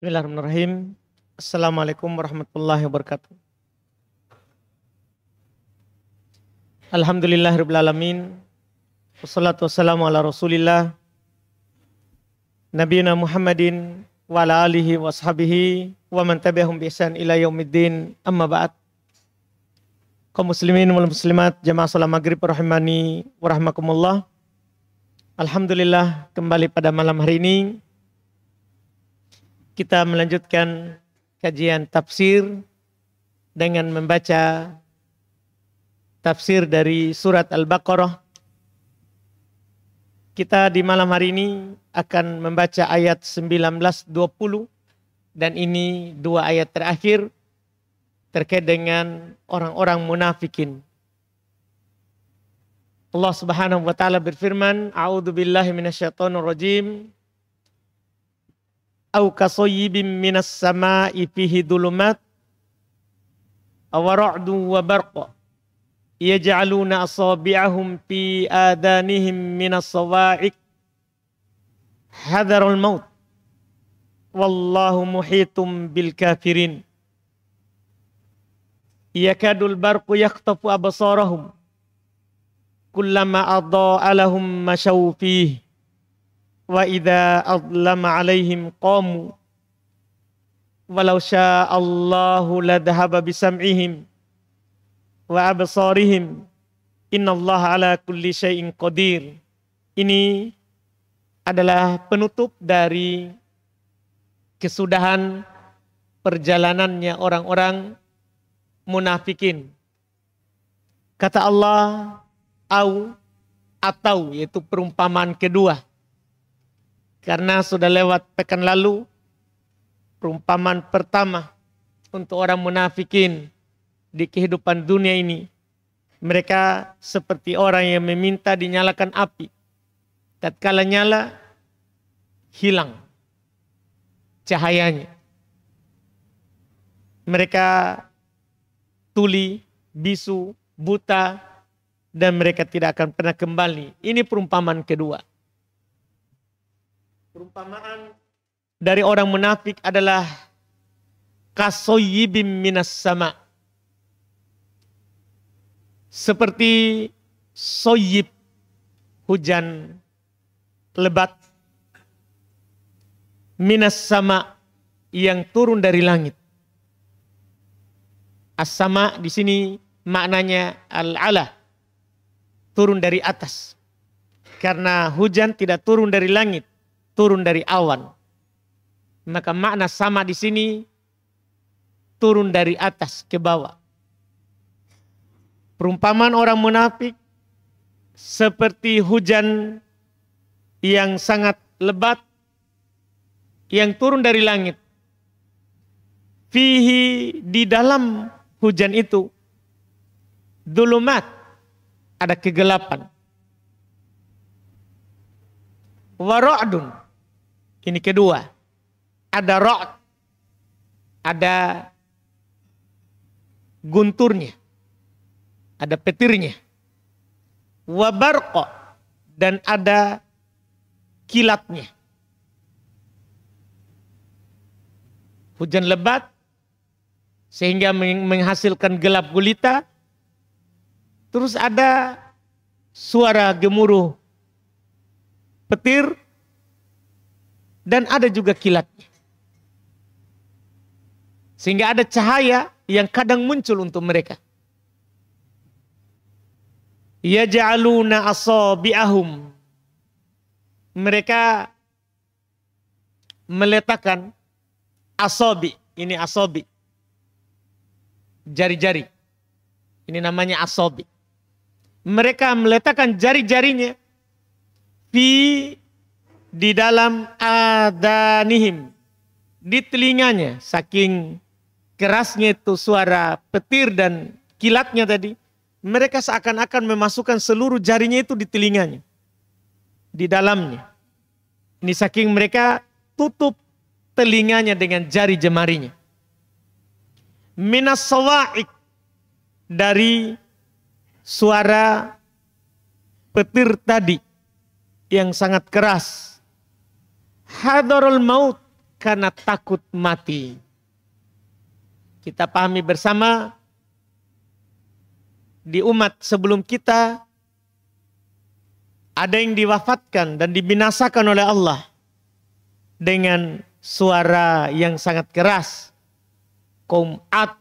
Bismillahirrahmanirrahim. Assalamualaikum warahmatullahi wabarakatuh. Alhamdulillahirrabbilalamin. Wassalatu wassalamu ala rasulillah Nabiyina Muhammadin wa ala alihi wa ashabihi wa man tabi'ahum bi ihsan ila yaumiddin, amma ba'd. Kaum muslimin wal muslimat, jamaah salat maghrib rahimani wa rahmakumullah. Alhamdulillah, kembali pada malam hari ini kita melanjutkan kajian tafsir dengan membaca tafsir dari surat Al-Baqarah. Kita di malam hari ini akan membaca ayat 19-20 dan ini dua ayat terakhir terkait dengan orang-orang munafikin. Allah Subhanahu wa taala berfirman, A'udzubillahi minasyaitonir rajim. Au kasoyibim minas sama'i fihi dhulumat aw ra'du wa barqa yaj'aluna asabi'ahum fi adanihim minas sawa'iq hadharul maut wallahu muhitum bil kafirin yakadul barqu yakhtafu absarahum kullama adha'a lahum mashaw fihi wa idza adlama alaihim qamu walau sya'allahu ladhaba bisam'ihim wa absarihim innallaha ala kulli syai'in qadir. Ini adalah penutup dari kesudahan perjalanannya orang-orang munafikin. Kata Allah atau yaitu perumpamaan kedua. Karena sudah lewat pekan lalu, perumpamaan pertama untuk orang munafikin di kehidupan dunia ini. Mereka seperti orang yang meminta dinyalakan api. Tatkala nyala, hilang cahayanya. Mereka tuli, bisu, buta, dan mereka tidak akan pernah kembali. Ini perumpamaan kedua. Perumpamaan dari orang munafik adalah kasoyibim minas sama. Seperti soyib, hujan lebat, minas sama yang turun dari langit. As-sama di sini maknanya al-ala, turun dari atas. Karena hujan tidak turun dari langit, turun dari awan. Maka makna sama di sini turun dari atas ke bawah. Perumpamaan orang munafik seperti hujan yang sangat lebat yang turun dari langit. Fihi, di dalam hujan itu, dhulumat, ada kegelapan. Wa ra'dun, ini kedua, ada ra'd, ada gunturnya, ada petirnya. Wa barqa, dan ada kilatnya. Hujan lebat sehingga menghasilkan gelap gulita. Terus ada suara gemuruh petir dan ada juga kilatnya. Sehingga ada cahaya yang kadang muncul untuk mereka. Yaj'aluna asabi'ahum, mereka meletakkan asabi, ini asabi, jari-jari, ini namanya asabi. Mereka meletakkan jari-jarinya di dalam adanihim, di telinganya, saking kerasnya itu suara petir dan kilatnya tadi. Mereka seakan-akan memasukkan seluruh jarinya itu di telinganya, di dalamnya. Ini saking mereka tutup telinganya dengan jari jemarinya. Minas sawa'iq, dari suara petir tadi yang sangat keras. Hadharul maut, karena takut mati. Kita pahami bersama, di umat sebelum kita ada yang diwafatkan dan dibinasakan oleh Allah dengan suara yang sangat keras. Kaum Ad,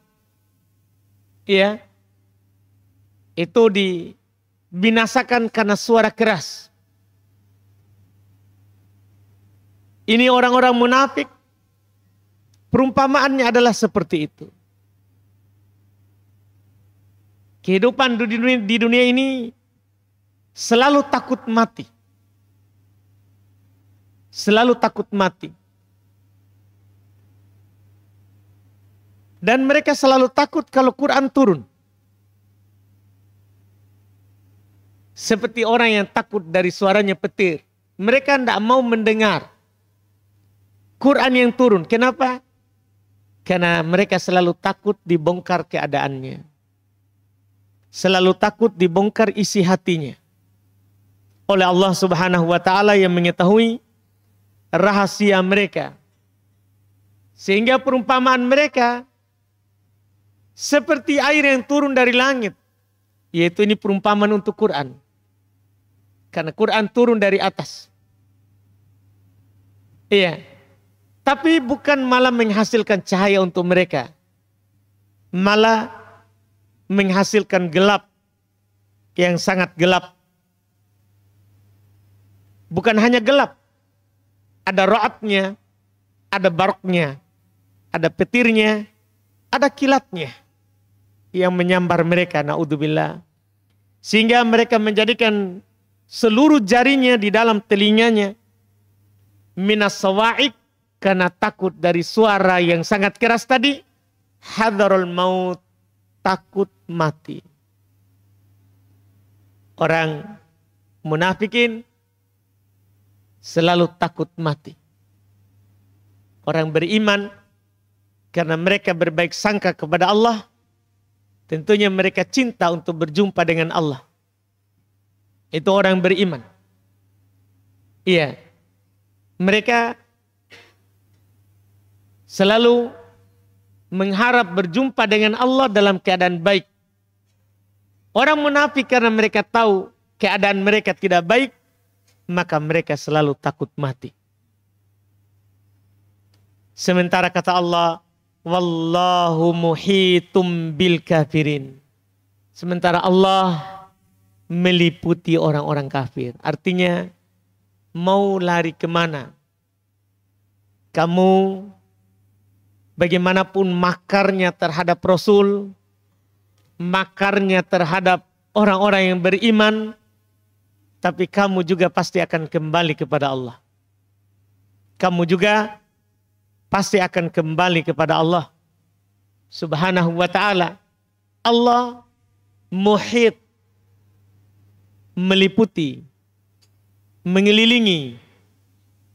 ya, itu dibinasakan karena suara keras. Ini orang-orang munafik, perumpamaannya adalah seperti itu. Kehidupan di dunia ini selalu takut mati. Selalu takut mati. Dan mereka selalu takut kalau Quran turun. Seperti orang yang takut dari suaranya petir. Mereka tidak mau mendengar Quran yang turun. Kenapa? Karena mereka selalu takut dibongkar keadaannya. Selalu takut dibongkar isi hatinya. Oleh Allah Subhanahu wa ta'ala yang mengetahui rahasia mereka. Sehingga perumpamaan mereka seperti air yang turun dari langit. Yaitu ini perumpamaan untuk Quran. Karena Quran turun dari atas. Iya. Tapi bukan malah menghasilkan cahaya untuk mereka. Malah menghasilkan gelap yang sangat gelap. Bukan hanya gelap. Ada ra'atnya, ada baroknya, ada petirnya, ada kilatnya yang menyambar mereka, na'udzubillah. Sehingga mereka menjadikan seluruh jarinya di dalam telinganya minas sawa'iq, karena takut dari suara yang sangat keras tadi. Hadharul maut, takut mati. Orang munafikin selalu takut mati. Orang beriman karena mereka berbaik sangka kepada Allah, tentunya mereka cinta untuk berjumpa dengan Allah. Itu orang beriman. Iya. Mereka selalu mengharap berjumpa dengan Allah dalam keadaan baik. Orang munafik karena mereka tahu keadaan mereka tidak baik, maka mereka selalu takut mati. Sementara kata Allah, wallahu muhitum bil kafirin. Sementara Allah meliputi orang-orang kafir. Artinya, mau lari kemana? Kamu bagaimanapun makarnya terhadap Rasul, makarnya terhadap orang-orang yang beriman, tapi kamu juga pasti akan kembali kepada Allah. Kamu juga pasti akan kembali kepada Allah Subhanahu wa ta'ala. Allah muhit, meliputi, mengelilingi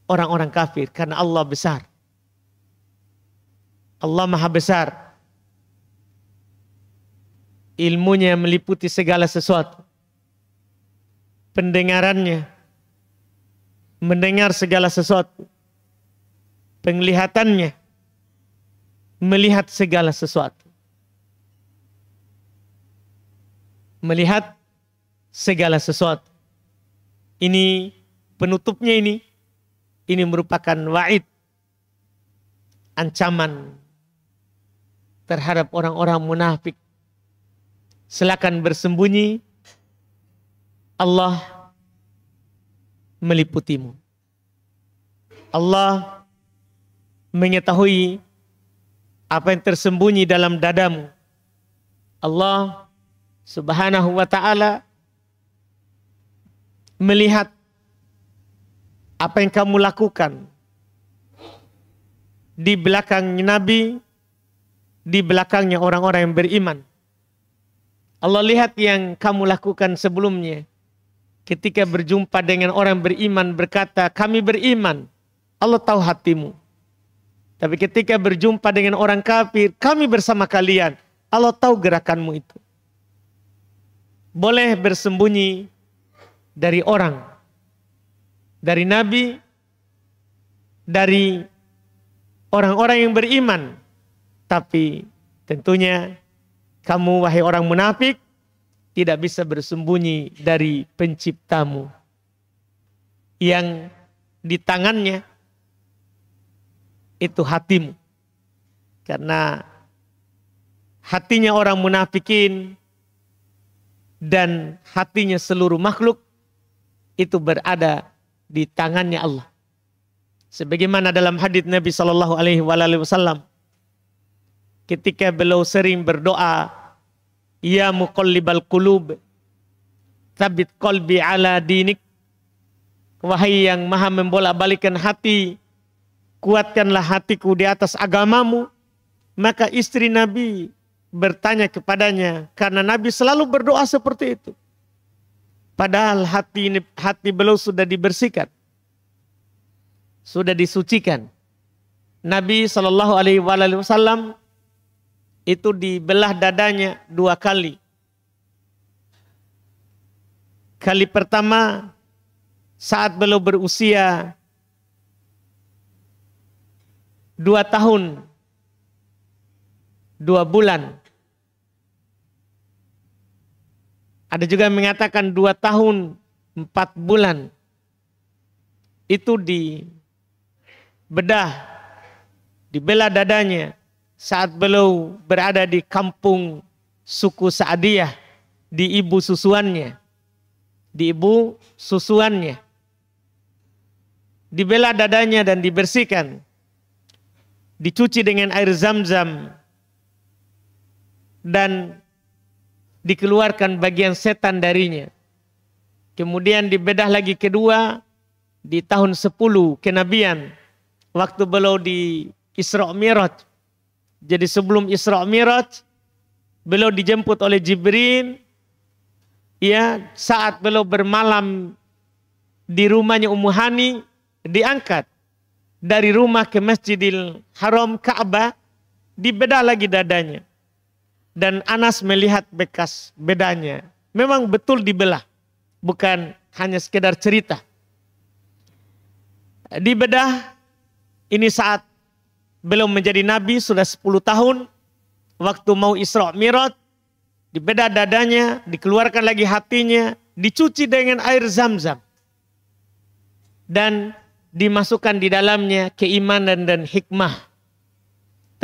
orang-orang kafir karena Allah besar. Allah maha besar. Ilmunya meliputi segala sesuatu. Pendengarannya mendengar segala sesuatu. Penglihatannya melihat segala sesuatu. Melihat segala sesuatu. Ini penutupnya ini. Ini merupakan wa'id. Ancaman terhadap orang-orang munafik. Silakan bersembunyi. Allah meliputimu. Allah mengetahui apa yang tersembunyi dalam dadamu. Allah Subhanahu wa ta'ala melihat apa yang kamu lakukan di belakang Nabi, di belakangnya orang-orang yang beriman. Allah lihat yang kamu lakukan sebelumnya. Ketika berjumpa dengan orang beriman berkata, kami beriman. Allah tahu hatimu. Tapi ketika berjumpa dengan orang kafir, kami bersama kalian. Allah tahu gerakanmu itu. Boleh bersembunyi dari orang, dari Nabi, dari orang-orang yang beriman. Tapi tentunya kamu wahai orang munafik tidak bisa bersembunyi dari penciptamu yang di tangannya itu hatimu. Karena hatinya orang munafikin dan hatinya seluruh makhluk itu berada di tangannya Allah. Sebagaimana dalam hadits Nabi Shallallahu Alaihi Wasallam, ketika beliau sering berdoa, Ya muqallibal qulub, tsabbit qalbi ala dinik. Wahai yang maha membolak-balikkan hati, kuatkanlah hatiku di atas agamamu. Maka istri Nabi bertanya kepadanya, karena Nabi selalu berdoa seperti itu. Padahal hati beliau sudah dibersihkan, sudah disucikan. Nabi Shallallahu Alaihi Wasallam itu dibelah dadanya 2 kali. Kali pertama saat beliau berusia 2 tahun 2 bulan. Ada juga yang mengatakan 2 tahun 4 bulan. Itu dibelah dadanya saat beliau berada di kampung suku Sa'diyah, di ibu susuannya. Dibelah dadanya dan dibersihkan. Dicuci dengan air zam-zam. Dan dikeluarkan bagian setan darinya. Kemudian dibedah lagi kedua di tahun 10 kenabian. Waktu beliau di Isra Mi'raj. Jadi sebelum Isra Mi'raj, beliau dijemput oleh Jibril. Ya, saat beliau bermalam di rumahnya Ummu Hani, diangkat dari rumah ke Masjidil Haram Ka'bah, dibedah lagi dadanya. Dan Anas melihat bekas bedanya. Memang betul dibelah, bukan hanya sekedar cerita. Dibedah ini saat belum menjadi nabi, sudah 10 tahun. Waktu mau Isra Mi'raj, dibedah dadanya, dikeluarkan lagi hatinya, dicuci dengan air zam-zam. Dan dimasukkan di dalamnya keimanan dan hikmah.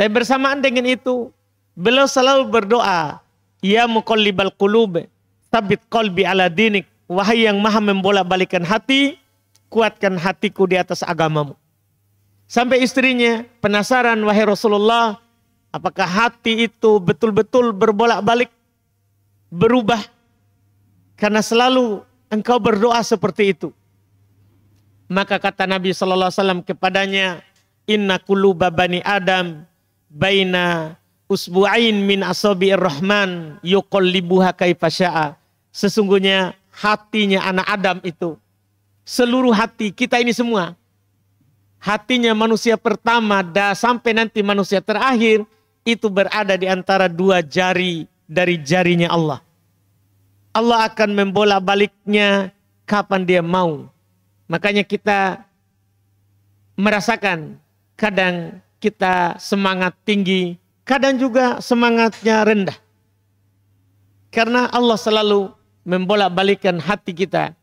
Tapi bersamaan dengan itu, beliau selalu berdoa, Ya muqallibal qulub, tsabbit qalbi ala dinik. Wahai yang maha membolak-balikkan hati, kuatkan hatiku di atas agamamu. Sampai istrinya penasaran, wahai Rasulullah, apakah hati itu betul-betul berbolak-balik, berubah? Karena selalu engkau berdoa seperti itu. Maka kata Nabi Sallallahu Alaihi Wasallam kepadanya, Inna quluba bani Adam baina usbu'ain min asabi'ir rahman yuqallibuha kaifa syaa. Sesungguhnya hatinya anak Adam itu, seluruh hati kita ini semua, hatinya manusia pertama sampai nanti manusia terakhir, itu berada di antara 2 jari dari jarinya Allah. Allah akan membolak-baliknya kapan dia mau. Makanya kita merasakan kadang kita semangat tinggi, kadang juga semangatnya rendah. Karena Allah selalu membolak-balikkan hati kita.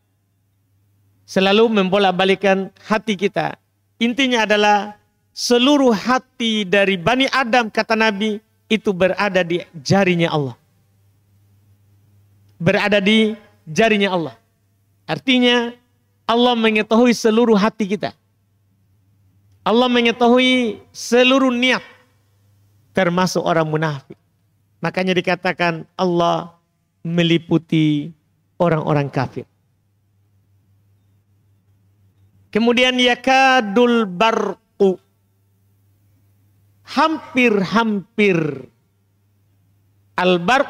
Selalu membolak-balikkan hati kita. Intinya adalah seluruh hati dari Bani Adam, kata Nabi, itu berada di jarinya Allah. Berada di jarinya Allah. Artinya Allah mengetahui seluruh hati kita. Allah mengetahui seluruh niat, termasuk orang munafik. Makanya dikatakan Allah meliputi orang-orang kafir. Kemudian yakadul barqu, hampir-hampir. Al-barq,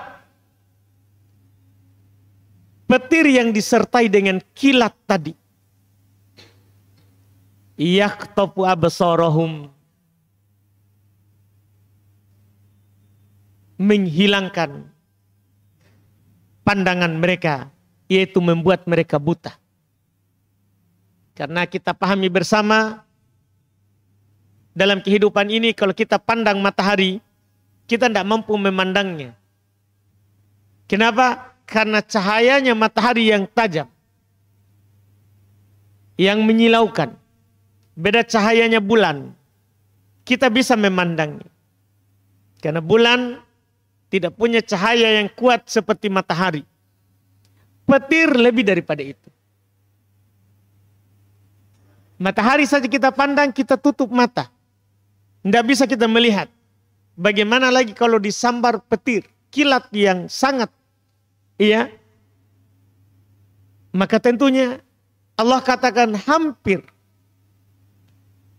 petir yang disertai dengan kilat tadi. Yakhtafu absarahum, menghilangkan pandangan mereka, yaitu membuat mereka buta. Karena kita pahami bersama dalam kehidupan ini kalau kita pandang matahari, kita tidak mampu memandangnya. Kenapa? Karena cahayanya matahari yang tajam, yang menyilaukan. Beda cahayanya bulan. Kita bisa memandangnya. Karena bulan tidak punya cahaya yang kuat seperti matahari. Petir lebih daripada itu. Matahari saja kita pandang, kita tutup mata. Tidak bisa kita melihat. Bagaimana lagi kalau disambar petir, kilat yang sangat, iya. Maka tentunya Allah katakan hampir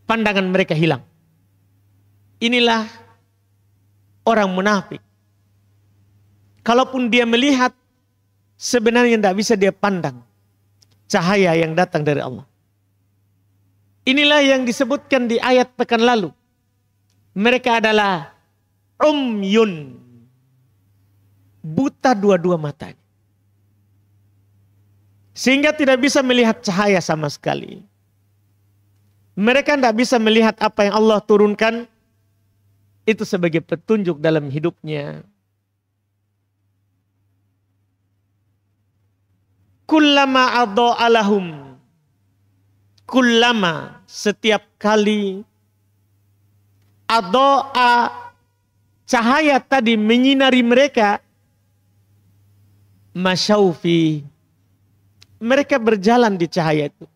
pandangan mereka hilang. Inilah orang munafik. Kalaupun dia melihat, sebenarnya tidak bisa dia pandang cahaya yang datang dari Allah. Inilah yang disebutkan di ayat pekan lalu. Mereka adalah umyun, buta dua-dua matanya. Sehingga tidak bisa melihat cahaya sama sekali. Mereka tidak bisa melihat apa yang Allah turunkan itu sebagai petunjuk dalam hidupnya. Kullama adha'alahum, kullama, setiap kali, adha'a, cahaya tadi menyinari mereka, masyaufi, mereka berjalan di cahaya itu.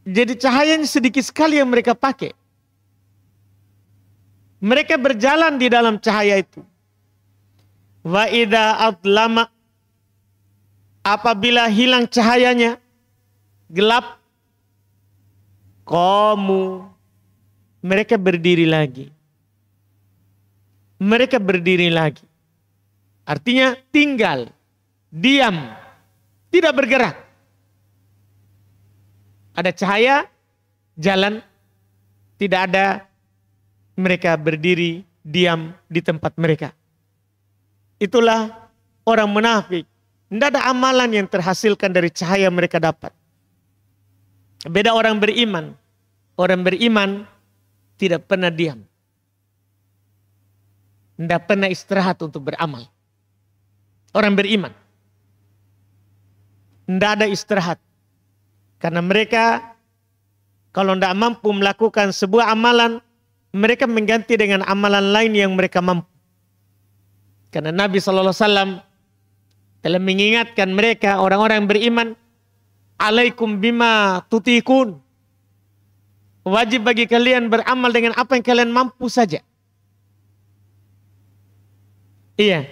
Jadi cahayanya sedikit sekali yang mereka pakai. Mereka berjalan di dalam cahaya itu. Wa idza adlama, apabila hilang cahayanya, gelap, qamu, mereka berdiri lagi. Mereka berdiri lagi. Artinya tinggal, diam, tidak bergerak. Ada cahaya, jalan, tidak ada, mereka berdiri, diam di tempat mereka. Itulah orang munafik. Tidak ada amalan yang terhasilkan dari cahaya mereka dapat. Beda orang beriman. Orang beriman tidak pernah diam. Tidak pernah istirahat untuk beramal. Orang beriman. Tidak ada istirahat. Karena mereka kalau tidak mampu melakukan sebuah amalan, mereka mengganti dengan amalan lain yang mereka mampu. Karena Nabi SAW telah mengingatkan mereka, orang-orang beriman, alaikum bima tutikun. Wajib bagi kalian beramal dengan apa yang kalian mampu saja. Iya.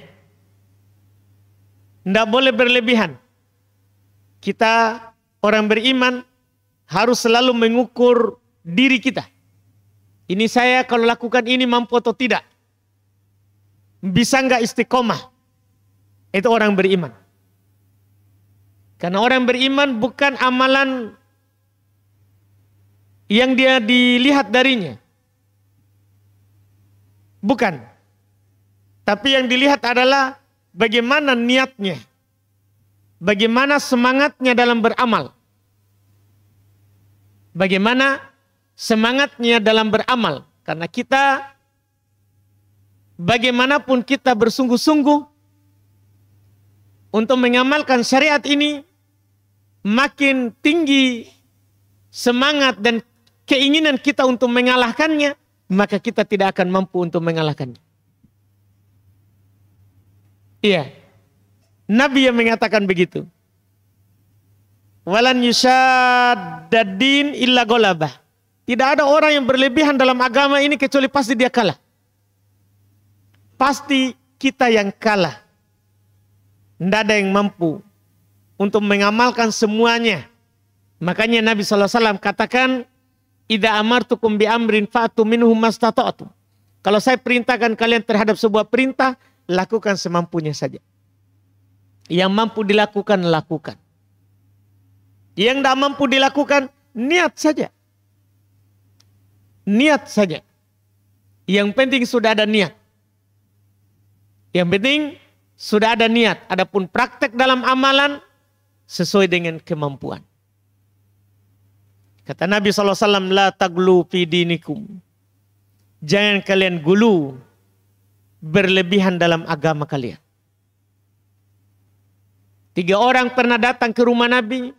Tidak boleh berlebihan. Kita orang beriman harus selalu mengukur diri kita. Ini saya kalau lakukan ini mampu atau tidak. Bisa nggak istiqomah? Itu orang beriman. Karena orang beriman bukan amalan yang dia dilihat darinya. Bukan. Tapi yang dilihat adalah bagaimana niatnya. Bagaimana semangatnya dalam beramal. Bagaimana semangatnya dalam beramal. Karena kita, bagaimanapun kita bersungguh-sungguh untuk mengamalkan syariat ini, makin tinggi semangat dan keinginan kita untuk mengalahkannya, maka kita tidak akan mampu untuk mengalahkannya. Iya. Nabi yang mengatakan begitu. Walan yushaddadin illa ghalabah. Tidak ada orang yang berlebihan dalam agama ini kecuali pasti dia kalah. Pasti kita yang kalah. Tidak ada yang mampu untuk mengamalkan semuanya. Makanya Nabi SAW katakan, idza amartukum bi amrin fa'tu minhu mastata'tum. Kalau saya perintahkan kalian terhadap sebuah perintah, lakukan semampunya saja. Yang mampu dilakukan, lakukan. Yang tidak mampu dilakukan, niat saja. Niat saja. Yang penting sudah ada niat. Yang penting sudah ada niat. Adapun praktek dalam amalan sesuai dengan kemampuan. Kata Nabi SAW, la taglu fi dinikum. Jangan kalian gulu berlebihan dalam agama kalian. 3 orang pernah datang ke rumah Nabi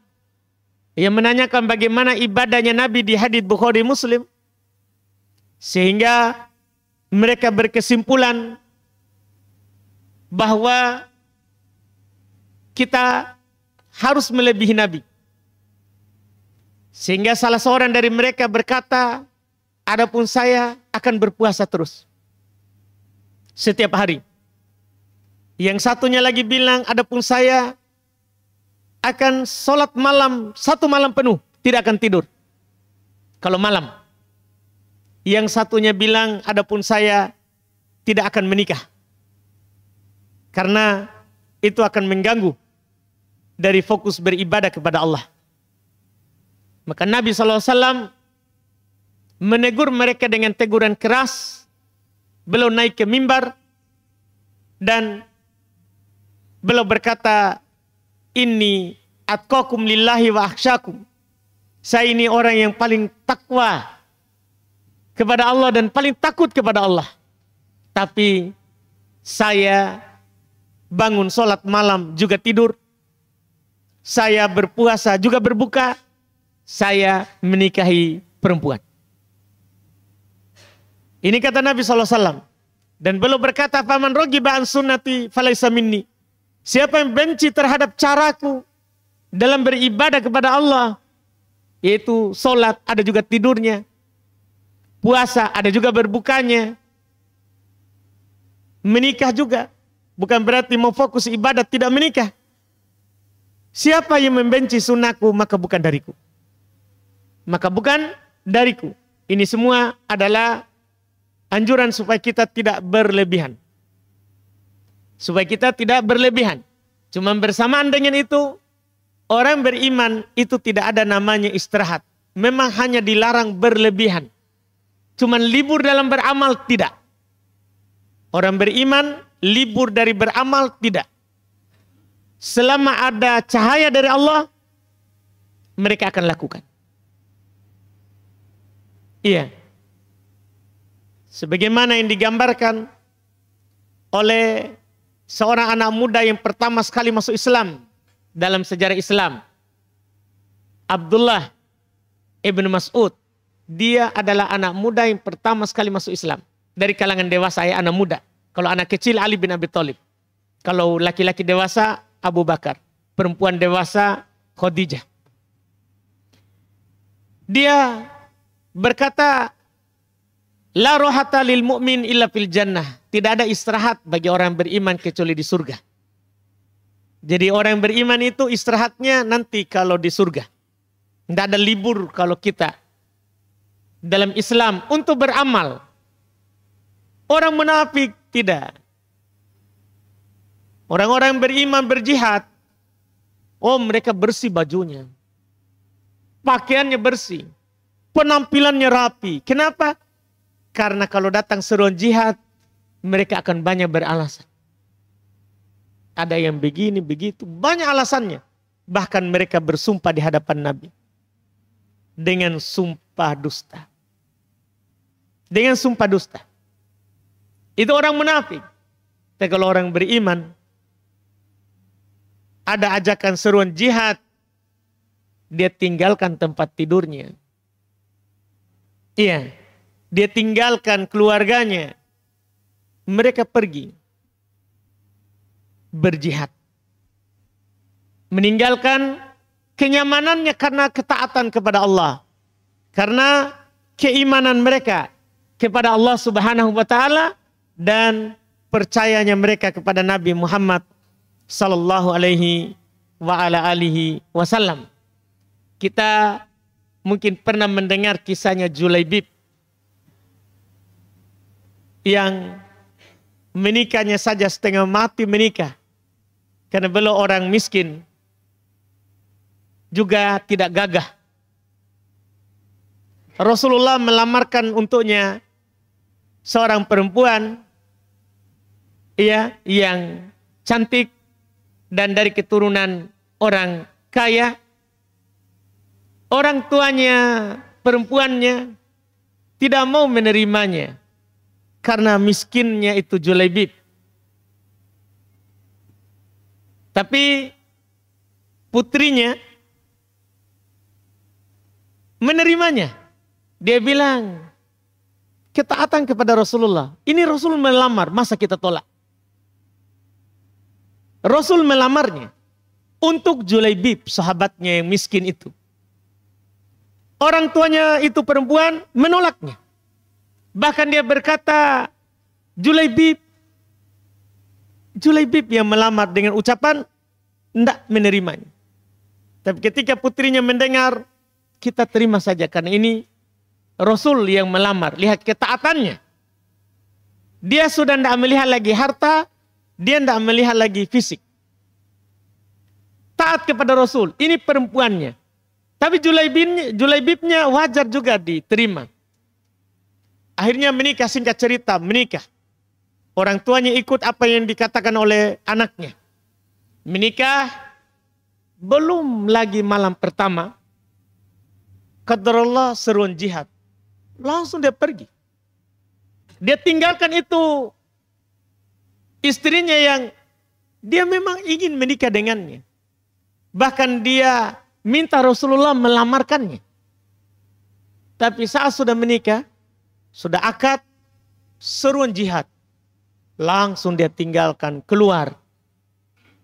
yang menanyakan bagaimana ibadahnya Nabi di hadits Bukhari Muslim. Sehingga mereka berkesimpulan bahwa kita harus melebihi Nabi. Sehingga salah seorang dari mereka berkata, adapun saya akan berpuasa terus setiap hari. Yang satunya lagi bilang, adapun saya akan sholat malam 1 malam penuh, tidak akan tidur kalau malam. Yang satunya bilang, adapun saya tidak akan menikah, karena itu akan mengganggu dari fokus beribadah kepada Allah. Maka Nabi SAW menegur mereka dengan teguran keras. Beliau naik ke mimbar dan beliau berkata, inni atqakum lillahi wa akhsyakum. Saya ini orang yang paling takwa kepada Allah dan paling takut kepada Allah. Tapi saya bangun sholat malam juga tidur. Saya berpuasa juga berbuka. Saya menikahi perempuan. Ini kata Nabi SAW. Dan beliau berkata, faman rogiba an sunnati falaysa minni. Siapa yang benci terhadap caraku dalam beribadah kepada Allah, yaitu sholat, ada juga tidurnya. Puasa, ada juga berbukanya. Menikah juga. Bukan berarti mau fokus ibadat tidak menikah. Siapa yang membenci sunnahku, maka bukan dariku. Maka bukan dariku. Ini semua adalah anjuran supaya kita tidak berlebihan. Supaya kita tidak berlebihan. Cuma bersamaan dengan itu, orang beriman itu tidak ada namanya istirahat. Memang hanya dilarang berlebihan. Cuma libur dalam beramal tidak. Orang beriman libur dari beramal tidak. Selama ada cahaya dari Allah, mereka akan lakukan. Iya. Sebagaimana yang digambarkan oleh seorang anak muda yang pertama sekali masuk Islam dalam sejarah Islam. Abdullah ibn Mas'ud. Dia adalah anak muda yang pertama sekali masuk Islam. Dari kalangan dewasa, ya anak muda. Kalau anak kecil, Ali bin Abi Thalib. Kalau laki-laki dewasa, Abu Bakar. Perempuan dewasa, Khadijah. Dia berkata, la rohata lil mu'min illa fil jannah. Tidak ada istirahat bagi orang beriman kecuali di surga. Jadi orang beriman itu istirahatnya nanti kalau di surga. Tidak ada libur kalau kita dalam Islam untuk beramal. Orang munafik tidak. Orang-orang beriman berjihad, oh mereka bersih bajunya. Pakaiannya bersih. Penampilannya rapi. Kenapa? Karena kalau datang seruan jihad, mereka akan banyak beralasan. Ada yang begini, begitu. Banyak alasannya. Bahkan mereka bersumpah di hadapan Nabi. Dengan sumpah dusta. Dengan sumpah dusta. Itu orang munafik. Tapi kalau orang beriman, ada ajakan seruan jihad, dia tinggalkan tempat tidurnya. Iya. Dia tinggalkan keluarganya. Mereka pergi berjihad. Meninggalkan kenyamanannya karena ketaatan kepada Allah. Karena keimanan mereka kepada Allah Subhanahu wa taala dan percayanya mereka kepada Nabi Muhammad sallallahu alaihi wa ala alihi wasallam. Kita mungkin pernah mendengar kisahnya Julaibib yang menikahnya saja setengah mati menikah karena beliau orang miskin, juga tidak gagah. Rasulullah melamarkan untuknya seorang perempuan yang cantik dan dari keturunan orang kaya. Orang tuanya, perempuannya tidak mau menerimanya karena miskinnya itu Julaibib. Tapi putrinya menerimanya. Dia bilang, ketaatan kepada Rasulullah. Ini Rasul melamar, masa kita tolak? Rasul melamarnya untuk Julaibib, sahabatnya yang miskin itu. Orang tuanya itu perempuan menolaknya. Bahkan dia berkata, Julaibib yang melamar dengan ucapan tidak menerimanya. Tapi ketika putrinya mendengar, kita terima saja karena ini Rasul yang melamar. Lihat ketaatannya. Dia sudah tidak melihat lagi harta, dia tidak melihat lagi fisik. Taat kepada Rasul. Ini perempuannya. Tapi Julaibibnya wajar juga diterima. Akhirnya menikah, singkat cerita menikah. Orang tuanya ikut apa yang dikatakan oleh anaknya. Menikah, belum lagi malam pertama, qadarullah seruan jihad. Langsung dia pergi. Dia tinggalkan itu istrinya yang dia memang ingin menikah dengannya. Bahkan dia minta Rasulullah melamarkannya. Tapi saat sudah menikah, sudah akad, seruan jihad. Langsung dia tinggalkan, keluar.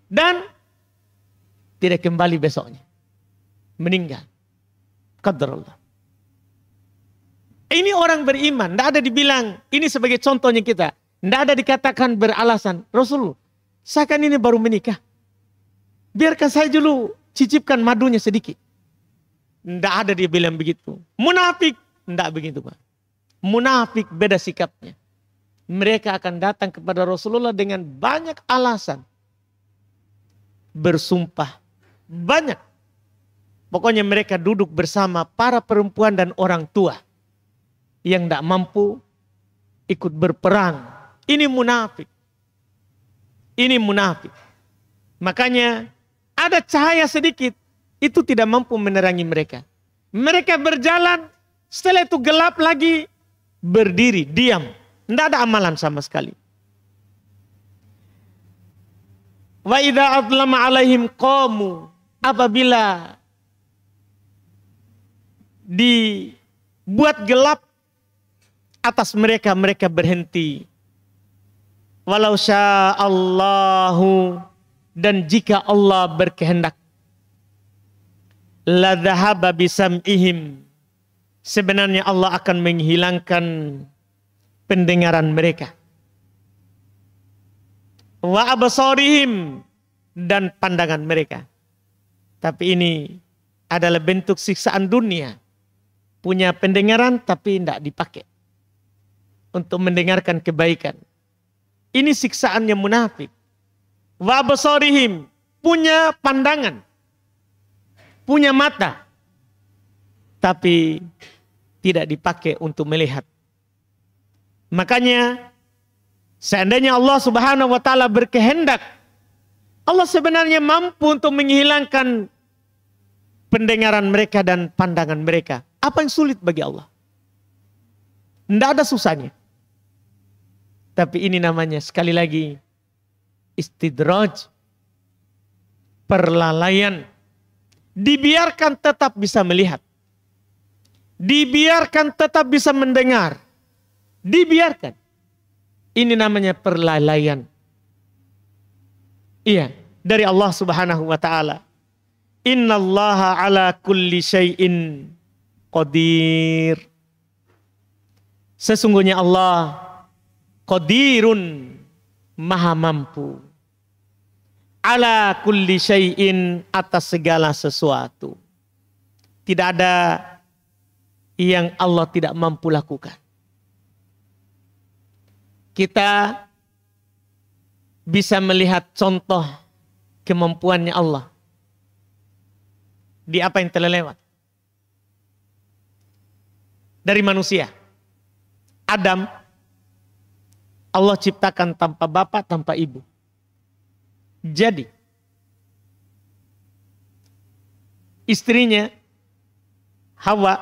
Dan tidak kembali besoknya. Meninggal. Qadarullah. Ini orang beriman. Tidak ada dibilang, ini sebagai contohnya kita. Tidak ada dikatakan beralasan. Rasulullah, saya kan ini baru menikah. Biarkan saya dulu cicipkan madunya sedikit. Tidak ada dia bilang begitu. Munafik, tidak begitu Pak. Munafik beda sikapnya. Mereka akan datang kepada Rasulullah dengan banyak alasan. Bersumpah. Banyak. Pokoknya mereka duduk bersama para perempuan dan orang tua. Yang tidak mampu ikut berperang. Ini munafik. Ini munafik. Makanya ada cahaya sedikit, itu tidak mampu menerangi mereka. Mereka berjalan, setelah itu gelap lagi, berdiri, diam. Tidak ada amalan sama sekali. Wa idza adlama alaihim qamu, apabila dibuat gelap atas mereka, mereka berhenti. Walau sya'allahu, dan jika Allah berkehendak, la dhahaba bisam'ihim, sebenarnya Allah akan menghilangkan pendengaran mereka. Wa absarihim, dan pandangan mereka. Tapi ini adalah bentuk siksaan dunia. Punya pendengaran tapi tidak dipakai untuk mendengarkan kebaikan. Ini siksaannya munafik. Wa absarihim, punya pandangan, punya mata, tapi tidak dipakai untuk melihat. Makanya seandainya Allah Subhanahu wa taala berkehendak, Allah sebenarnya mampu untuk menghilangkan pendengaran mereka dan pandangan mereka. Apa yang sulit bagi Allah? Tidak ada susahnya. Tapi ini namanya sekali lagi istidraj, perlalaian. Dibiarkan tetap bisa melihat. Dibiarkan tetap bisa mendengar. Dibiarkan. Ini namanya perlalaian. Iya, dari Allah Subhanahu wa taala. Innallaha ala kulli syai'in qadir. Sesungguhnya Allah qadirun, maha mampu. Ala kulli syai'in, atas segala sesuatu. Tidak ada yang Allah tidak mampu lakukan. Kita bisa melihat contoh kemampuannya Allah di apa yang telah lewat. Dari manusia. Adam, Allah ciptakan tanpa bapak, tanpa ibu. Jadi, istrinya Hawa,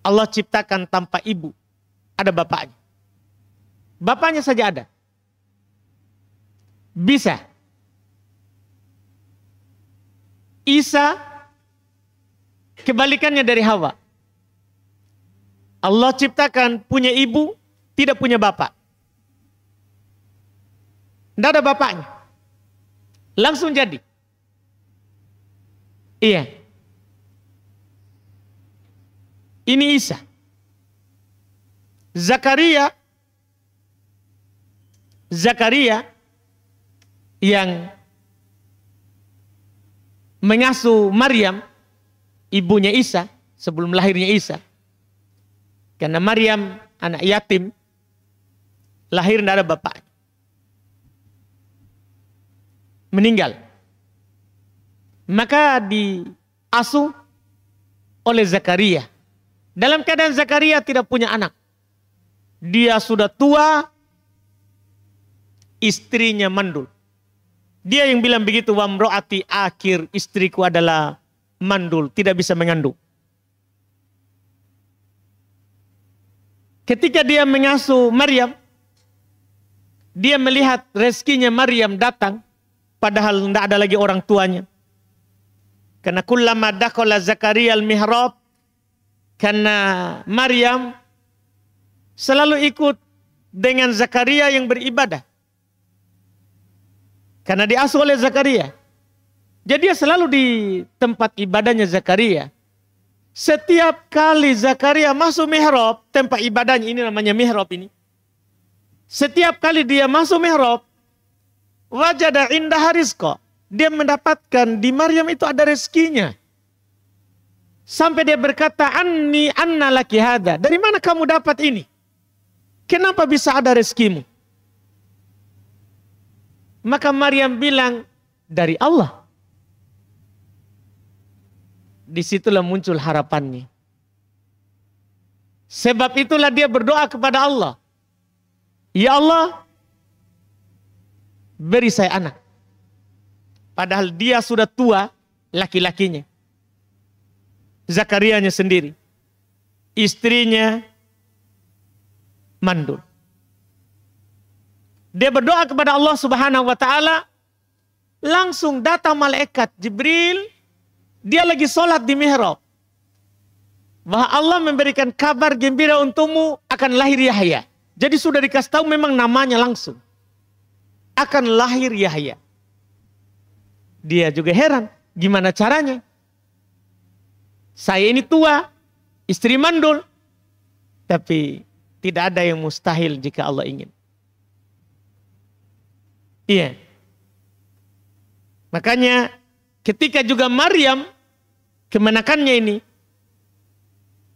Allah ciptakan tanpa ibu. Ada bapaknya. Bapaknya saja ada. Bisa. Isa kebalikannya dari Hawa. Allah ciptakan punya ibu, tidak punya bapak. Tidak ada bapaknya. Langsung jadi. Iya. Ini Isa. Zakaria yang mengasuh Maryam, ibunya Isa, sebelum lahirnya Isa. Karena Maryam anak yatim, lahir tidak ada bapaknya. Meninggal. Maka diasuh oleh Zakaria. Dalam keadaan Zakaria tidak punya anak. Dia sudah tua, istrinya mandul. Dia yang bilang begitu, wamro'ati akhir, istriku adalah mandul, tidak bisa mengandung. Ketika dia mengasuh Maryam, dia melihat rezekinya Maryam datang, padahal tidak ada lagi orang tuanya. Karena kullama dakhala Zakaria al-mihrab, karena Maryam selalu ikut dengan Zakaria yang beribadah. Karena diasuh oleh Zakaria. Jadi dia selalu di tempat ibadahnya Zakaria. Setiap kali Zakaria masuk mihrab, tempat ibadahnya ini namanya mihrab ini. Setiap kali dia masuk mihrab, wajada indaha rizqa. Dia mendapatkan di Maryam itu ada rezekinya. Sampai dia berkata, anna laki hada. Dari mana kamu dapat ini? Kenapa bisa ada rezekimu? Maka Maryam bilang, dari Allah. Disitulah muncul harapannya. Sebab itulah dia berdoa kepada Allah. Ya Allah, beri saya anak. Padahal dia sudah tua, laki-lakinya. Zakarianya sendiri. Istrinya mandul. Dia berdoa kepada Allah Subhanahu wa taala, langsung datang malaikat Jibril, dia lagi sholat di mihrab. Bahwa Allah memberikan kabar gembira untukmu akan lahir Yahya. Jadi sudah dikasih tahu memang namanya langsung. Akan lahir Yahya. Dia juga heran, gimana caranya? Saya ini tua, istri mandul, tapi tidak ada yang mustahil jika Allah ingin. Iya. Makanya ketika juga Maryam, kemenakannya ini,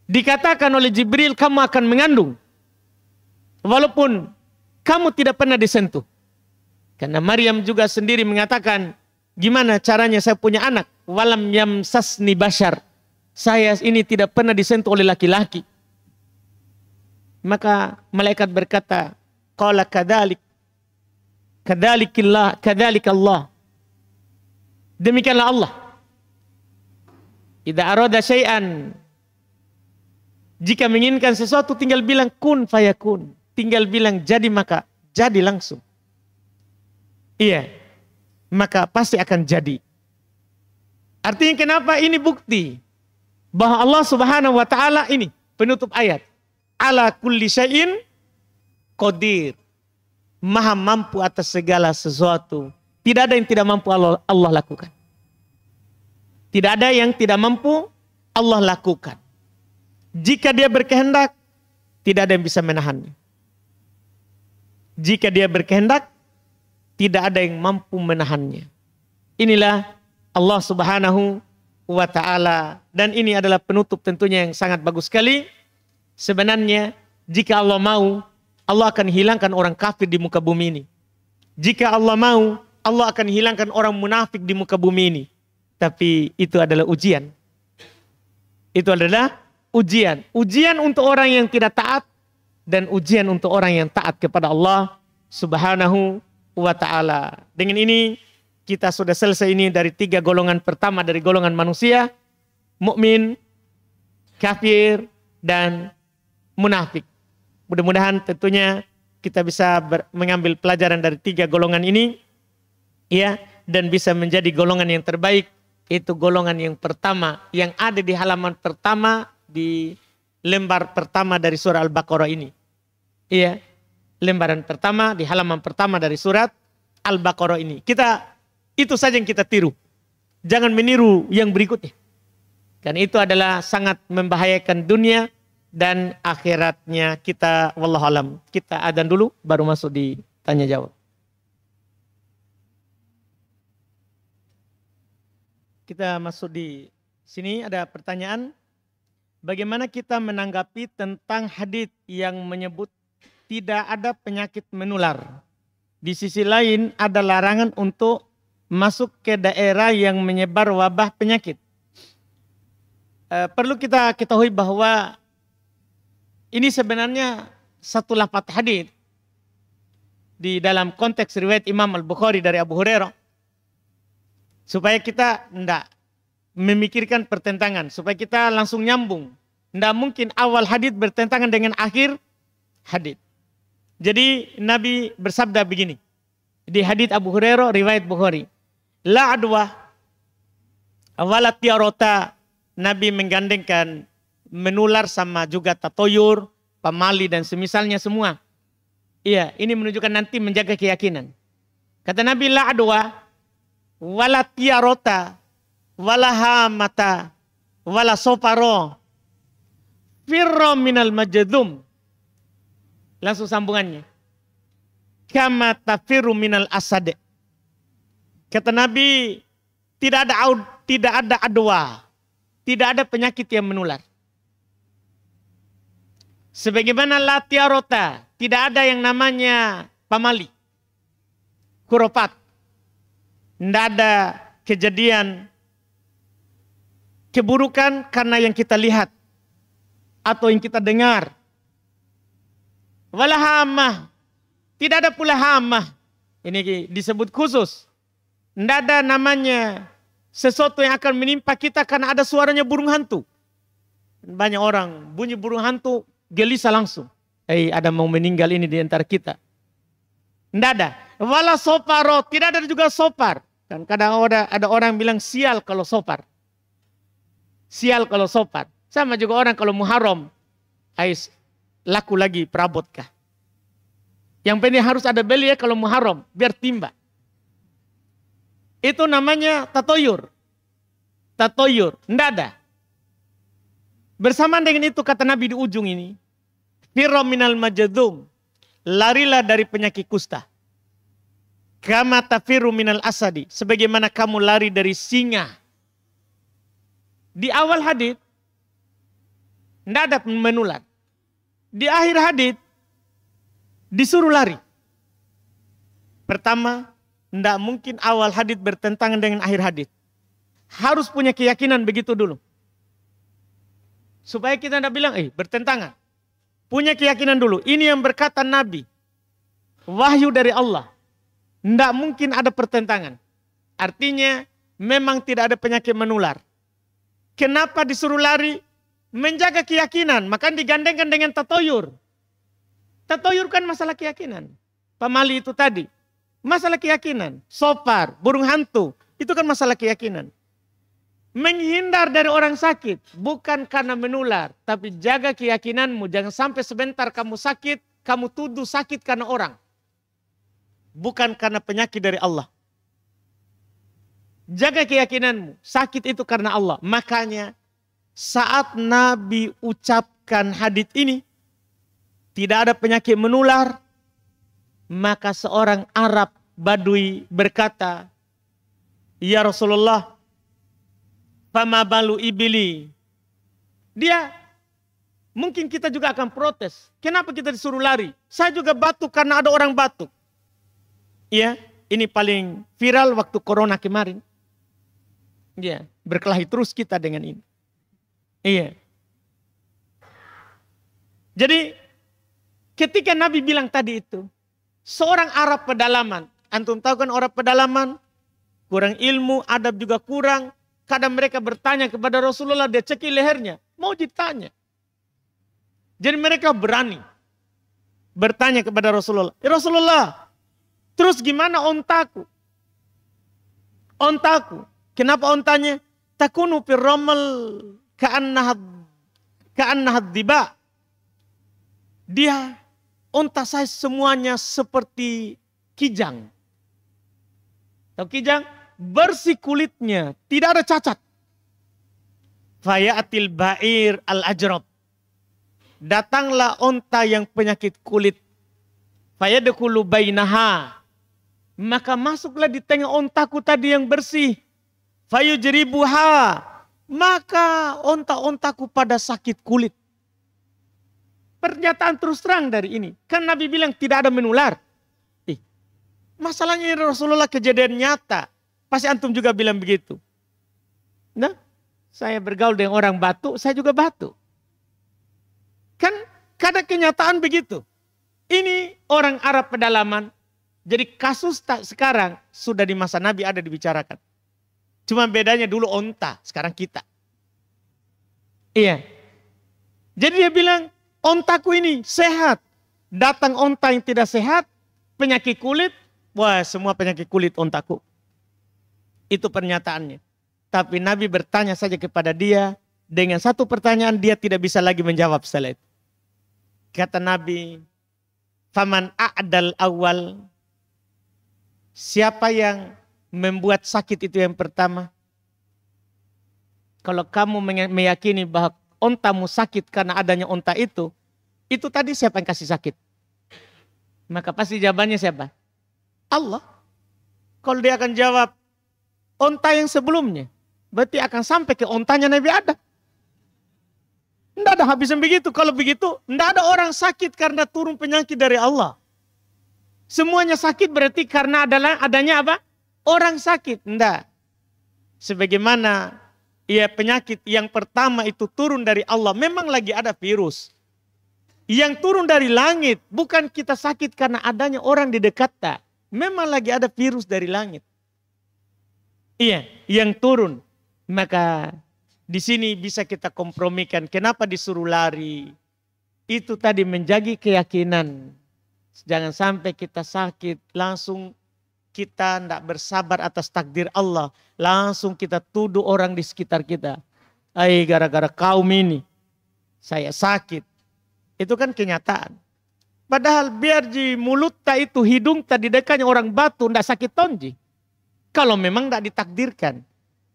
dikatakan oleh Jibril, kamu akan mengandung. Walaupun kamu tidak pernah disentuh. Karena Maryam juga sendiri mengatakan, gimana caranya saya punya anak? Walam yamsasni bashar. Saya ini tidak pernah disentuh oleh laki-laki. Maka malaikat berkata, qala kadzalik. Kadzalikillah. Demikianlah Allah. Idza arada syai'an. Jika menginginkan sesuatu tinggal bilang kun fayakun. Tinggal bilang jadi maka jadi langsung. Iya. Maka pasti akan jadi. Artinya kenapa ini bukti bahwa Allah Subhanahu wa taala ini penutup ayat. Ala kulli syai'in qadir. Maha mampu atas segala sesuatu. Tidak ada yang tidak mampu Allah lakukan. Tidak ada yang tidak mampu Allah lakukan. Jika dia berkehendak, tidak ada yang bisa menahannya. Jika dia berkehendak, tidak ada yang mampu menahannya. Inilah Allah Subhanahu wa ta'ala. Dan ini adalah penutup tentunya yang sangat bagus sekali. Sebenarnya jika Allah mau, Allah akan hilangkan orang kafir di muka bumi ini. Jika Allah mau, Allah akan hilangkan orang munafik di muka bumi ini. Tapi itu adalah ujian. Itu adalah ujian. Ujian untuk orang yang tidak taat dan ujian untuk orang yang taat kepada Allah Subhanahu wa ta'ala. Dengan ini kita sudah selesai ini dari 3 golongan pertama dari golongan manusia. mukmin, kafir, dan munafik. Mudah-mudahan tentunya kita bisa mengambil pelajaran dari 3 golongan ini, ya, dan bisa menjadi golongan yang terbaik, itu golongan yang pertama yang ada di halaman pertama di lembar pertama dari surah Al-Baqarah ini. Iya, lembaran pertama di halaman pertama dari surat Al-Baqarah ini. Itu saja yang kita tiru. Jangan meniru yang berikutnya. Karena itu adalah sangat membahayakan dunia dan akhiratnya kita. Wallahualam. Kita adzan dulu baru masuk di tanya jawab. Kita masuk di sini ada pertanyaan. Bagaimana kita menanggapi tentang hadits yang menyebut tidak ada penyakit menular. Di sisi lain ada larangan untuk masuk ke daerah yang menyebar wabah penyakit. Perlu kita ketahui bahwa ini sebenarnya satu lafaz hadits di dalam konteks riwayat Imam Al-Bukhari dari Abu Hurairah. Supaya kita tidak memikirkan pertentangan. Supaya kita langsung nyambung. Tidak mungkin awal hadits bertentangan dengan akhir hadits. Jadi Nabi bersabda begini. Di hadits Abu Hurairah riwayat Bukhari. La adwa wala tiarota. Nabi menggandengkan menular sama juga tatoyur, pamali dan semisalnya semua. Iya, ini menunjukkan nanti menjaga keyakinan. Kata Nabi la adwa wala tiarota wala hamata wala soparo firro minal majedum. Langsung sambungannya. Kama tafiru minal asade. Kata Nabi, tidak ada adwa, tidak ada penyakit yang menular. Sebagaimana la tiarota, tidak ada yang namanya pamali, kuropat. Tidak ada kejadian keburukan karena yang kita lihat atau yang kita dengar. Walahamah, tidak ada pula hamah. Ini disebut khusus. Tidak ada namanya sesuatu yang akan menimpa kita karena ada suaranya burung hantu. Banyak orang bunyi burung hantu gelisah langsung. Ada mau meninggal ini di antara kita. Tidak ada. Wala soparo, tidak ada juga sopar. Kan kadang ada orang bilang sial kalau sopar. Sial kalau sopar. Sama juga orang kalau Muharram. Laku lagi perabot kah? Yang penting harus ada beli ya kalau Muharram. Biar timba. Itu namanya tatoyur. Tatoyur. Tidak ada. Bersamaan dengan itu kata Nabi di ujung ini. Firro minal majadum. Larilah dari penyakit kusta. Kama tafiru minal asadi. Sebagaimana kamu lari dari singa. Di awal hadits tidak ada menular. Di akhir hadits disuruh lari. Pertama, tidak mungkin awal hadits bertentangan dengan akhir hadits. Harus punya keyakinan begitu dulu. Supaya kita tidak bilang, bertentangan. Punya keyakinan dulu. Ini yang berkata Nabi. Wahyu dari Allah. Tidak mungkin ada pertentangan. Artinya, memang tidak ada penyakit menular. Kenapa disuruh lari? Menjaga keyakinan. Maka digandengkan dengan tatoyur. Tatoyur kan masalah keyakinan. Pamali itu tadi. Masalah keyakinan. Sopar, burung hantu. Itu kan masalah keyakinan. Menghindar dari orang sakit. Bukan karena menular. Tapi jaga keyakinanmu. Jangan sampai sebentar kamu sakit. Kamu tuduh sakit karena orang. Bukan karena penyakit dari Allah. Jaga keyakinanmu. Sakit itu karena Allah. Makanya saat Nabi ucapkan hadits ini. Tidak ada penyakit menular. Maka seorang Arab Badui berkata, ya Rasulullah, fama balu ibili. Dia, mungkin kita juga akan protes. Kenapa kita disuruh lari? Saya juga batuk karena ada orang batuk. Iya, ini paling viral waktu corona kemarin. Iya, berkelahi terus kita dengan ini. Iya. Jadi, ketika Nabi bilang tadi itu, seorang Arab pedalaman, antum tahu kan orang pedalaman, kurang ilmu, adab juga kurang, Kadang mereka bertanya kepada Rasulullah, dia cekik lehernya. Mau ditanya. Jadi mereka berani bertanya kepada Rasulullah. Ya Rasulullah, terus gimana ontaku? Ontaku. Kenapa ontanya? Takunu firramal ka'annahad diba. Dia, onta saya semuanya seperti kijang. Tahu kijang? Bersih kulitnya, tidak ada cacat. Fayatil ba'ir al-ajrab. Datanglah onta yang penyakit kulit. Fayadkhulu bainaha. Maka masuklah di tengah ontaku tadi yang bersih. Fayujribuha. Maka onta-ontaku pada sakit kulit. Pernyataan terus terang dari ini. Kan Nabi bilang tidak ada menular. Masalahnya ini Rasulullah kejadian nyata. Pasti antum juga bilang begitu. Nah, saya bergaul dengan orang batuk, saya juga batuk. Kan kadang kenyataan begitu. Ini orang Arab pedalaman. Jadi kasus tak sekarang sudah di masa Nabi ada dibicarakan. Cuma bedanya dulu onta, sekarang kita. Iya. Jadi dia bilang, ontaku ini sehat. Datang onta yang tidak sehat, penyakit kulit. Wah, semua penyakit kulit ontaku. Itu pernyataannya. Tapi Nabi bertanya saja kepada dia. Dengan satu pertanyaan dia tidak bisa lagi menjawab setelah itu. Kata Nabi, faman a'dal awal. Siapa yang membuat sakit itu yang pertama? Kalau kamu meyakini bahwa ontamu sakit karena adanya onta itu tadi siapa yang kasih sakit? Maka pasti jawabannya siapa? Allah. Kalau dia akan jawab, onta yang sebelumnya, berarti akan sampai ke ontanya Nabi Adam. Tidak ada habisnya begitu. Kalau begitu, tidak ada orang sakit karena turun penyakit dari Allah. Semuanya sakit berarti karena adanya apa? Orang sakit. Tidak. Sebagaimana penyakit yang pertama itu turun dari Allah. Memang lagi ada virus. Yang turun dari langit. Bukan kita sakit karena adanya orang di dekat kita. Memang lagi ada virus dari langit. Iya, yang turun. Maka di sini bisa kita kompromikan. Kenapa disuruh lari? Itu tadi menjaga keyakinan. Jangan sampai kita sakit, langsung kita tidak bersabar atas takdir Allah. Langsung kita tuduh orang di sekitar kita. Gara-gara kaum ini, saya sakit. Itu kan kenyataan. Padahal biar di mulut tak itu, hidung tak di dekatnya orang batu, tidak sakit tonji. Kalau memang tidak ditakdirkan.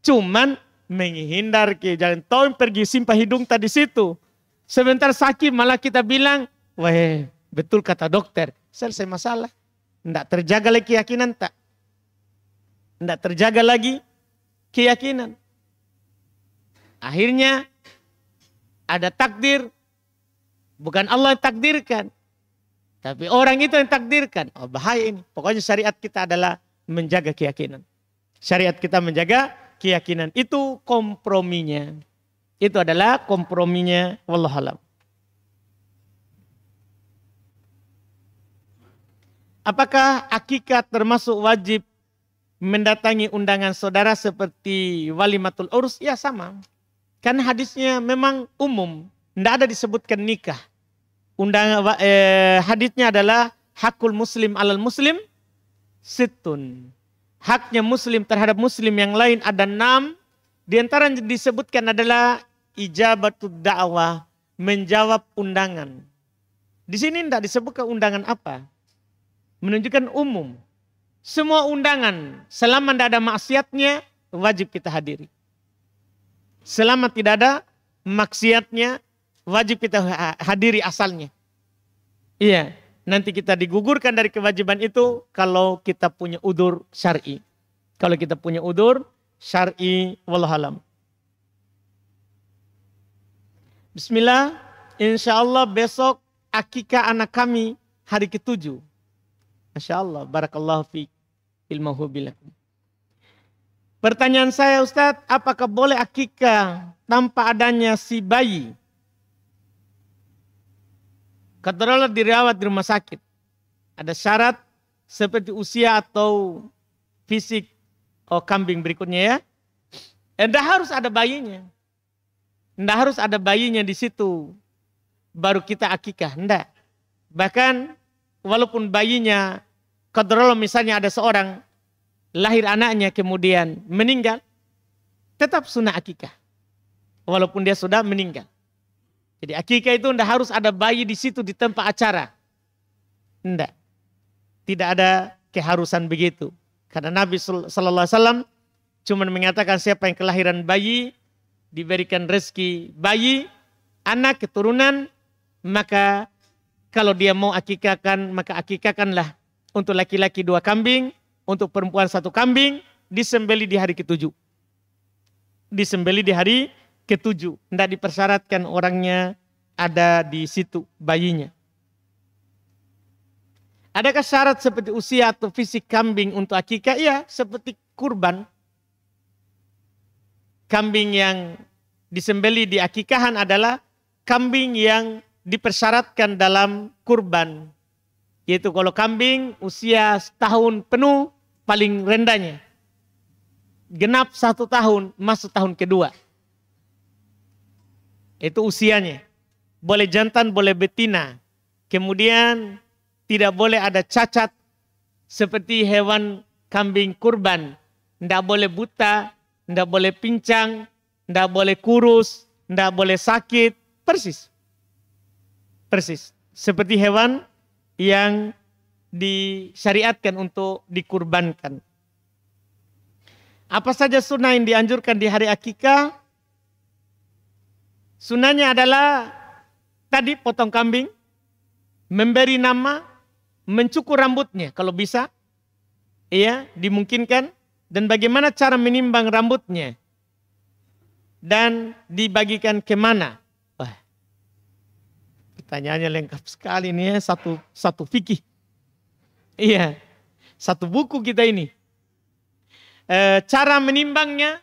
Cuman menghindar ke jangan tahu pergi simpah hidung tadi situ. Sebentar sakit malah kita bilang, wah betul kata dokter, selesai masalah. Tidak terjaga lagi keyakinan tak. Tidak terjaga lagi keyakinan. Akhirnya ada takdir. Bukan Allah yang takdirkan. Tapi orang itu yang takdirkan. Oh bahaya ini. Pokoknya syariat kita adalah menjaga keyakinan. Syariat kita menjaga keyakinan. Itu komprominya. Itu adalah komprominya. Wallahualam. Apakah akikah termasuk wajib mendatangi undangan saudara seperti walimatul urus? Ya sama. Karena hadisnya memang umum. Tidak ada disebutkan nikah. Hadisnya adalah hakul muslim alal muslim situn. Haknya muslim terhadap muslim yang lain ada 6. Di antara yang disebutkan adalah ijabatud da'wah. Menjawab undangan. Di sini tidak disebutkan undangan apa. Menunjukkan umum. Semua undangan selama tidak ada maksiatnya wajib kita hadiri. Selama tidak ada maksiatnya wajib kita hadiri asalnya. Iya, nanti kita digugurkan dari kewajiban itu kalau kita punya udzur syar'i. Kalau kita punya udzur syar'i, wallahualam. Bismillah, insyaallah besok akikah anak kami hari ke-7. Masya Allah, barakallahu fiik ilmuhu bilakum. Pertanyaan saya Ustadz, apakah boleh akikah tanpa adanya si bayi? Katakanlah dirawat di rumah sakit. Ada syarat seperti usia atau fisik kambing berikutnya ya. Tidak harus ada bayinya. Tidak harus ada bayinya di situ. Baru kita akikah. Tidak. Bahkan walaupun bayinya, qadarullah misalnya ada seorang lahir anaknya kemudian meninggal, tetap sunnah akikah. Walaupun dia sudah meninggal. Jadi akikah itu tidak harus ada bayi di situ di tempat acara. Tidak. Tidak ada keharusan begitu. Karena Nabi Sallallahu Alaihi Wasallam cuma mengatakan siapa yang kelahiran bayi, diberikan rezeki bayi, anak, keturunan, maka kalau dia mau akikahkan, maka akikahkanlah. Untuk laki-laki 2 kambing, untuk perempuan 1 kambing, disembeli di hari ke-7. Disembeli di hari ke-7. Tidak dipersyaratkan orangnya ada di situ, bayinya. Adakah syarat seperti usia atau fisik kambing untuk akikah? Iya, seperti kurban. Kambing yang disembeli di akikahan adalah kambing yang dipersyaratkan dalam kurban. Yaitu kalau kambing usia setahun penuh paling rendahnya. Genap 1 tahun masuk tahun kedua. Itu usianya. Boleh jantan, boleh betina. Kemudian tidak boleh ada cacat seperti hewan kambing kurban. Tidak boleh buta, tidak boleh pincang, tidak boleh kurus, tidak boleh sakit. Persis. Persis. Seperti hewan yang disyariatkan untuk dikurbankan. Apa saja sunnah yang dianjurkan di hari akikah? Sunnahnya adalah tadi potong kambing, memberi nama, mencukur rambutnya kalau bisa. Iya, dimungkinkan. Dan bagaimana cara menimbang rambutnya? Dan dibagikan kemana? Wah, pertanyaannya lengkap sekali nih ya, satu fikih. Iya, 1 buku kita ini. Cara menimbangnya,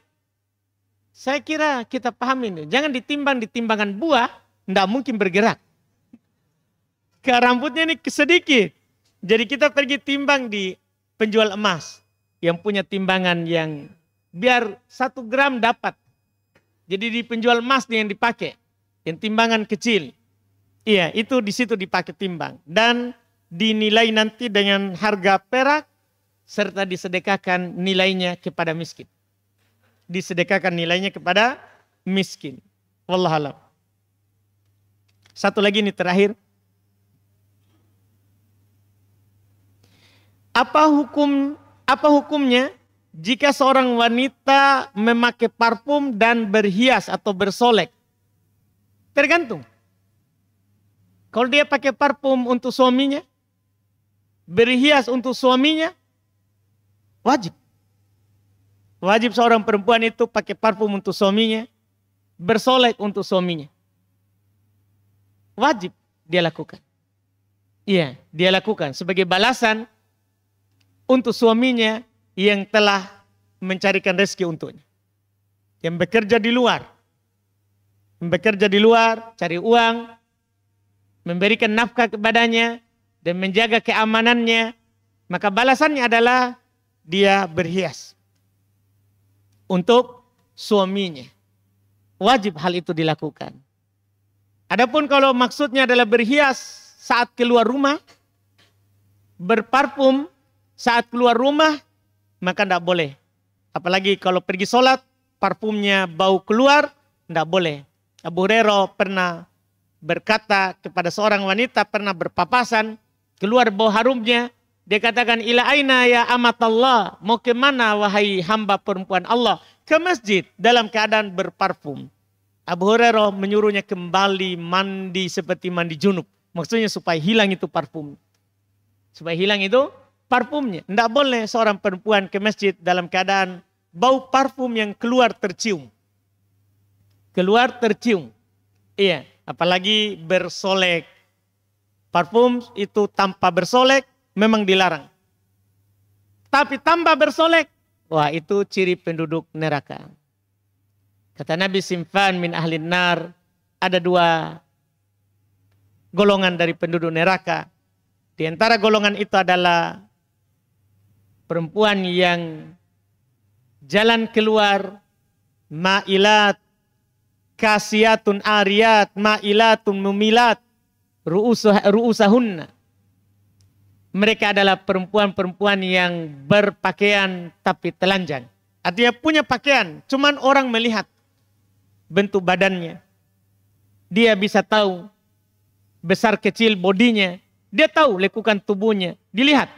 saya kira kita pahami ini. Jangan ditimbang di timbangan buah, tidak mungkin bergerak. Ke rambutnya ini sedikit. Jadi kita pergi timbang di penjual emas yang punya timbangan yang biar 1 gram dapat. Jadi di penjual emas yang dipakai, yang timbangan kecil. Iya, itu di situ dipakai timbang dan dinilai nanti dengan harga perak serta disedekahkan nilainya kepada miskin. Disedekahkan nilainya kepada miskin. Wallahualam. 1 lagi ini terakhir. Apa hukumnya jika seorang wanita memakai parfum dan berhias atau bersolek? Tergantung. Kalau dia pakai parfum untuk suaminya, berhias untuk suaminya, wajib. Wajib seorang perempuan itu pakai parfum untuk suaminya, bersolek untuk suaminya. Wajib dia lakukan. Iya, dia lakukan sebagai balasan untuk suaminya yang telah mencarikan rezeki untuknya. Yang bekerja di luar. Yang bekerja di luar, cari uang, memberikan nafkah kepadanya, dan menjaga keamanannya. Maka balasannya adalah dia berhias untuk suaminya. Wajib hal itu dilakukan. Adapun kalau maksudnya adalah berhias saat keluar rumah, berparfum saat keluar rumah, maka tidak boleh. Apalagi kalau pergi sholat, parfumnya bau keluar, tidak boleh. Abu Hurairah pernah berkata kepada seorang wanita, pernah berpapasan, keluar bau harumnya, dia katakan, ila aina ya amatallah, mau kemana wahai hamba perempuan Allah? Ke masjid dalam keadaan berparfum. Abu Hurairah menyuruhnya kembali mandi seperti mandi junub. Maksudnya supaya hilang itu parfum. Supaya hilang itu parfumnya. Tidak boleh seorang perempuan ke masjid dalam keadaan bau parfum yang keluar tercium. Keluar tercium. Iya, apalagi bersolek. Parfum itu tanpa bersolek memang dilarang. Tapi tanpa bersolek, wah itu ciri penduduk neraka. Kata Nabi, simfan min ahlin nar, ada 2 golongan dari penduduk neraka. Di antara golongan itu adalah perempuan yang jalan keluar ma'ilat, kasiyatun ariyat, ma'ilatun mumilat, ru'usahunna. Mereka adalah perempuan-perempuan yang berpakaian tapi telanjang. Artinya punya pakaian, cuman orang melihat bentuk badannya. Dia bisa tahu besar kecil bodinya. Dia tahu lekukan tubuhnya, dilihat.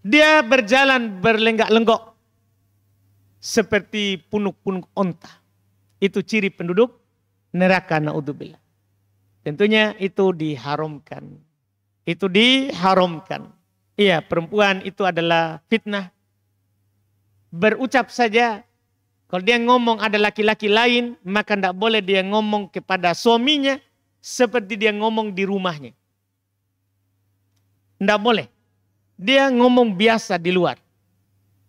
Dia berjalan berlenggak-lenggok seperti punuk-punuk onta. Itu ciri penduduk neraka, naudzubillah. Tentunya itu diharamkan. Itu diharamkan. Iya, perempuan itu adalah fitnah. Berucap saja, kalau dia ngomong ada laki-laki lain, maka tidak boleh dia ngomong kepada suaminya seperti dia ngomong di rumahnya. Tidak boleh. Dia ngomong biasa di luar.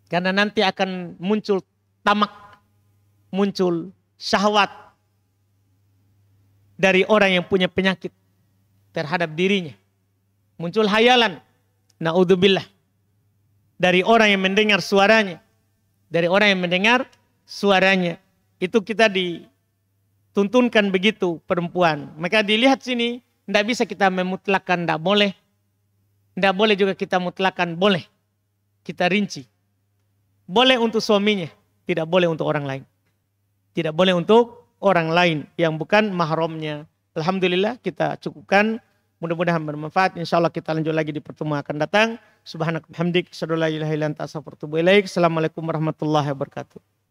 Karena nanti akan muncul tamak, muncul syahwat dari orang yang punya penyakit terhadap dirinya. Muncul hayalan, naudzubillah, dari orang yang mendengar suaranya. Dari orang yang mendengar suaranya. Itu kita dituntunkan begitu perempuan. Maka dilihat sini, tidak bisa kita memutlakkan, tidak boleh. Tidak boleh juga kita mutlakkan, boleh. Kita rinci. Boleh untuk suaminya, tidak boleh untuk orang lain. Tidak boleh untuk orang lain yang bukan mahramnya. Alhamdulillah kita cukupkan. Mudah-mudahan bermanfaat. InsyaAllah kita lanjut lagi di pertemuan akan datang. Subhanakallahumma wa bihamdik. Asyhadu an la ilaha illa anta astaghfiruka wa atubu ilaik. Assalamualaikum warahmatullahi wabarakatuh.